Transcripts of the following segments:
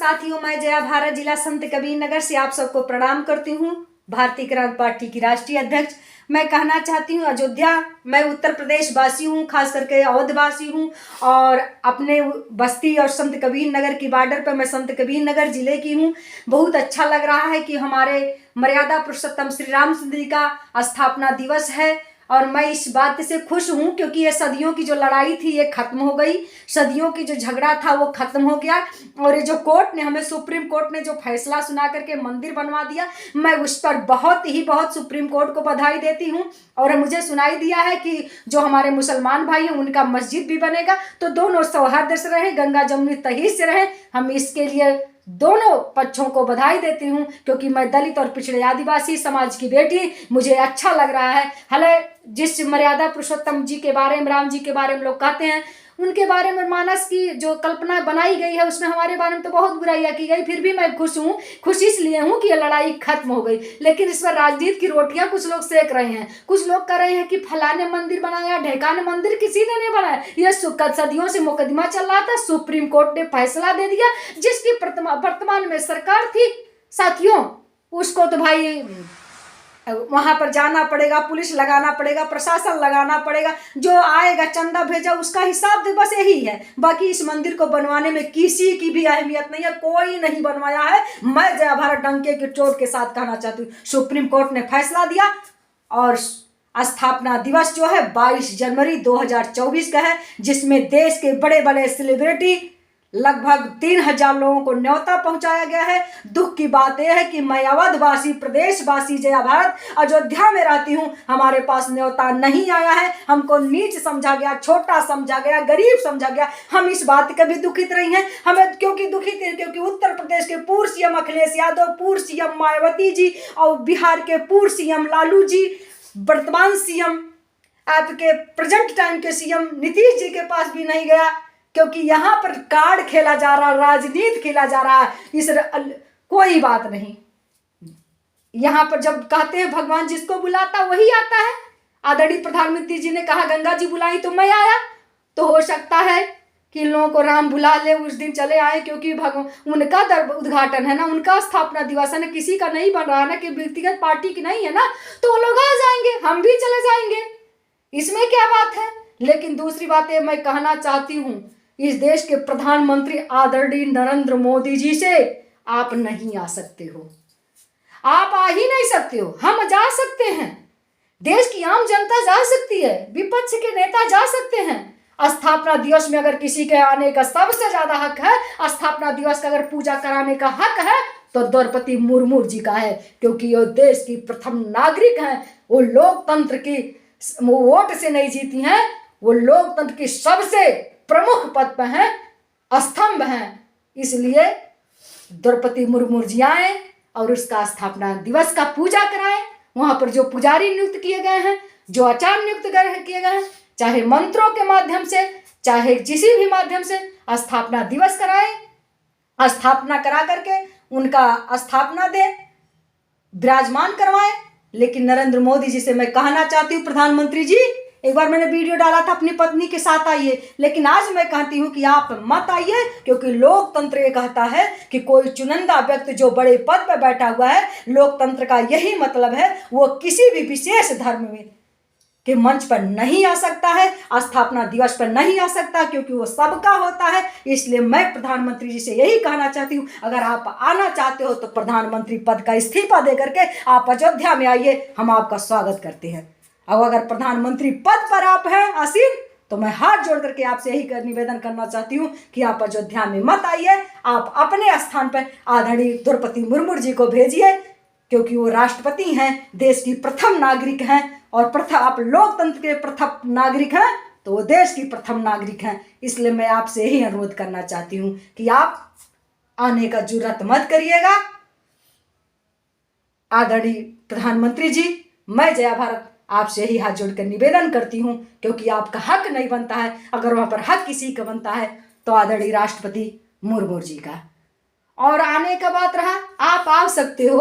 साथियों, मैं जया भारत जिला संत कबीर नगर से आप सबको प्रणाम करती हूँ। भारतीय क्रांति पार्टी की राष्ट्रीय अध्यक्ष मैं कहना चाहती हूँ, अयोध्या मैं उत्तर प्रदेश वासी हूँ, खास करके अवध वासी हूँ और अपने बस्ती और संत कबीर नगर की बॉर्डर पर मैं संत कबीर नगर जिले की हूँ। बहुत अच्छा लग रहा है कि हमारे मर्यादा पुरुषोत्तम श्री रामचंद्र जी का स्थापना दिवस है और मैं इस बात से खुश हूँ क्योंकि ये सदियों की जो लड़ाई थी ये खत्म हो गई, सदियों की जो झगड़ा था वो खत्म हो गया और ये जो कोर्ट ने हमें सुप्रीम कोर्ट ने जो फैसला सुना करके मंदिर बनवा दिया, मैं उस पर बहुत सुप्रीम कोर्ट को बधाई देती हूँ। और मुझे सुनाई दिया है कि जो हमारे मुसलमान भाई हैं उनका मस्जिद भी बनेगा, तो दोनों सौहार्द से रहे, गंगा जमुनी तहीज से रहे। हम इसके लिए दोनों पक्षों को बधाई देती हूँ क्योंकि मैं दलित और पिछड़े आदिवासी समाज की बेटी, मुझे अच्छा लग रहा है। हले जिस मर्यादा पुरुषोत्तम जी के बारे में, राम जी के बारे में लोग कहते हैं, उनके बारे में मानस की जो कल्पना बनाई गई है उसमें हमारे बारे में तो बहुत बुराइयां की गई, फिर भी मैं खुश हूँ। खुश इसलिए हूँ कि ये लड़ाई खत्म हो गई, लेकिन इस पर राजनीति की रोटियां कुछ लोग सेक रहे हैं। कुछ लोग कह रहे हैं कि फलाने मंदिर बनाया, ढेकाने मंदिर किसी ने नहीं बनाया, ये सदियों से मुकदमा चल रहा था, सुप्रीम कोर्ट ने फैसला दे दिया। जिसकी वर्तमान में सरकार थी साथियों, उसको तो भाई वहां पर जाना पड़ेगा, पुलिस लगाना पड़ेगा, प्रशासन लगाना पड़ेगा, जो आएगा चंदा भेजा उसका हिसाब दे, बस यही है। बाकी इस मंदिर को बनवाने में किसी की भी अहमियत नहीं है, कोई नहीं बनवाया है। मैं जया भारत डंके की चोट के साथ कहना चाहती हूँ, सुप्रीम कोर्ट ने फैसला दिया और स्थापना दिवस जो है 22 जनवरी 2024 का है, जिसमें देश के बड़े बड़े सेलिब्रिटी लगभग 3000 लोगों को न्योता पहुंचाया गया है। दुख की बात यह है कि मैं अवधवासी, प्रदेशवासी, जया भारत अयोध्या में रहती हूं, हमारे पास न्योता नहीं आया है। हमको नीच समझा गया, छोटा समझा गया, गरीब समझा गया। हम इस बात के भी दुखित रही हैं। हमें क्योंकि दुखित है क्योंकि उत्तर प्रदेश के पूर्व सीएम अखिलेश यादव, पूर्व सीएम मायावती जी और बिहार के पूर्व सीएम लालू जी, वर्तमान सीएम आपके प्रेजेंट टाइम के सीएम नीतीश जी के पास भी नहीं गया क्योंकि यहाँ पर कार्ड खेला जा रहा, राजनीति खेला जा रहा है। कोई बात नहीं, यहाँ पर जब कहते हैं भगवान जिसको बुलाता वही आता है। आदरणीय प्रधानमंत्री जी ने कहा गंगा जी बुलाई तो मैं आया, तो हो सकता है कि इन लोगों को राम बुला ले, उस दिन चले आए क्योंकि भगवान उनका उद्घाटन है ना, उनका स्थापना दिवस है ना, किसी का नहीं बन रहा ना, कि व्यक्तिगत पार्टी की नहीं है ना, तो वो लोग आ जाएंगे, हम भी चले जाएंगे, इसमें क्या बात है। लेकिन दूसरी बात है, मैं कहना चाहती हूँ इस देश के प्रधानमंत्री आदरणीय नरेंद्र मोदी जी से आप नहीं आ सकते हो, आप आ ही नहीं सकते हो। हम जा सकते हैं, देश की आम जनता जा सकती है, विपक्ष के नेता जा सकते हैं। स्थापना दिवस में अगर किसी के आने का सबसे ज्यादा हक है, स्थापना दिवस का अगर पूजा कराने का हक है तो द्रौपदी मुर्मू जी का है, क्योंकि वो देश की प्रथम नागरिक हैं। वो लोकतंत्र की वोट से नहीं जीती हैं, वो लोकतंत्र की सबसे प्रमुख पद पर हैं, स्तंभ हैं। इसलिए द्रौपदी मुर्मू जी आए और उसका स्थापना दिवस का पूजा कराएं। वहां पर जो पुजारी नियुक्त किए गए हैं, जो आचार्य नियुक्त किए गए हैं, चाहे मंत्रों के माध्यम से, चाहे किसी भी माध्यम से स्थापना दिवस कराएं, स्थापना करा करके उनका स्थापना दे, विराजमान करवाएं। लेकिन नरेंद्र मोदी जी से मैं कहना चाहती हूँ, प्रधानमंत्री जी, एक बार मैंने वीडियो डाला था अपनी पत्नी के साथ आइए, लेकिन आज मैं कहती हूं कि आप मत आइए, क्योंकि लोकतंत्र ये कहता है कि कोई चुनिंदा व्यक्ति जो बड़े पद पर बैठा हुआ है, लोकतंत्र का यही मतलब है, वो किसी भी विशेष धर्म में के मंच पर नहीं आ सकता है, स्थापना दिवस पर नहीं आ सकता, क्योंकि वो सबका होता है। इसलिए मैं प्रधानमंत्री जी से यही कहना चाहती हूँ, अगर आप आना चाहते हो तो प्रधानमंत्री पद का इस्तीफा दे करके आप अयोध्या में आइए, हम आपका स्वागत करते हैं। और अगर प्रधानमंत्री पद पर आप हैं आसीन, तो मैं हाथ जोड़ करके आपसे यही निवेदन करना चाहती हूँ कि आप अयोध्या में मत आइए, आप अपने स्थान पर आदरणीय द्रौपदी मुर्मू जी को भेजिए, क्योंकि वो राष्ट्रपति हैं, देश की प्रथम नागरिक हैं, और आप लोकतंत्र के प्रथम नागरिक हैं, तो वो देश की प्रथम नागरिक हैं। इसलिए मैं आपसे यही अनुरोध करना चाहती हूँ कि आप आने का जुर्रत मत करिएगा। आदरणीय प्रधानमंत्री जी, मैं जया भारत आपसे यही हाथ जोड़कर निवेदन करती हूँ, क्योंकि आपका हक नहीं बनता है। अगर वहां पर हक किसी का बनता है तो आदरणीय राष्ट्रपति मुर्मू जी का। और आने का बात रहा, आप आ सकते हो।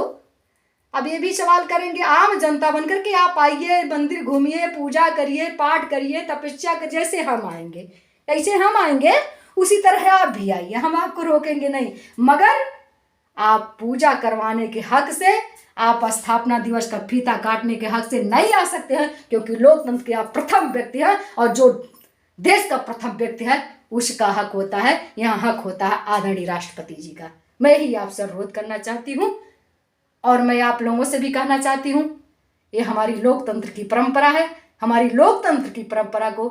अब ये भी सवाल करेंगे आम जनता बनकर के आप आइए, मंदिर घूमिए, पूजा करिए, पाठ करिए, तपस्या करिए, जैसे हम आएंगे ऐसे हम आएंगे। उसी तरह आप भी आइए, हम आपको रोकेंगे नहीं, मगर आप पूजा करवाने के हक से, आप स्थापना दिवस का फीता काटने के हक से नहीं आ सकते हैं, क्योंकि लोकतंत्र के आप प्रथम व्यक्ति हैं और जो देश का प्रथम व्यक्ति है उसका हक होता है, यहाँ हक होता है आदरणीय राष्ट्रपति जी का। मैं ही आपसे अनुरोध करना चाहती हूँ और मैं आप लोगों से भी कहना चाहती हूँ, ये हमारी लोकतंत्र की परंपरा है। हमारी लोकतंत्र की परंपरा को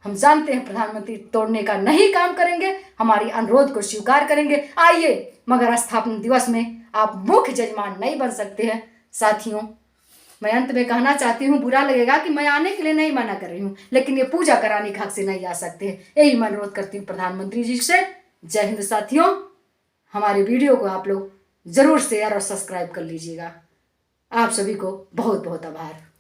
हम जानते हैं प्रधानमंत्री तोड़ने का नहीं काम करेंगे, हमारी अनुरोध को स्वीकार करेंगे। आइए, मगर स्थापना दिवस में आप मुख्य जजमान नहीं बन सकते हैं। साथियों, मैं अंत में कहना चाहती हूँ, बुरा लगेगा कि मैं आने के लिए नहीं मना कर रही हूँ, लेकिन ये पूजा कराने के हक से नहीं आ सकते। यही मैं अनुरोध करती हूँ प्रधानमंत्री जी से। जय हिंद साथियों, हमारे वीडियो को आप लोग जरूर शेयर और सब्सक्राइब कर लीजिएगा। आप सभी को बहुत बहुत आभार।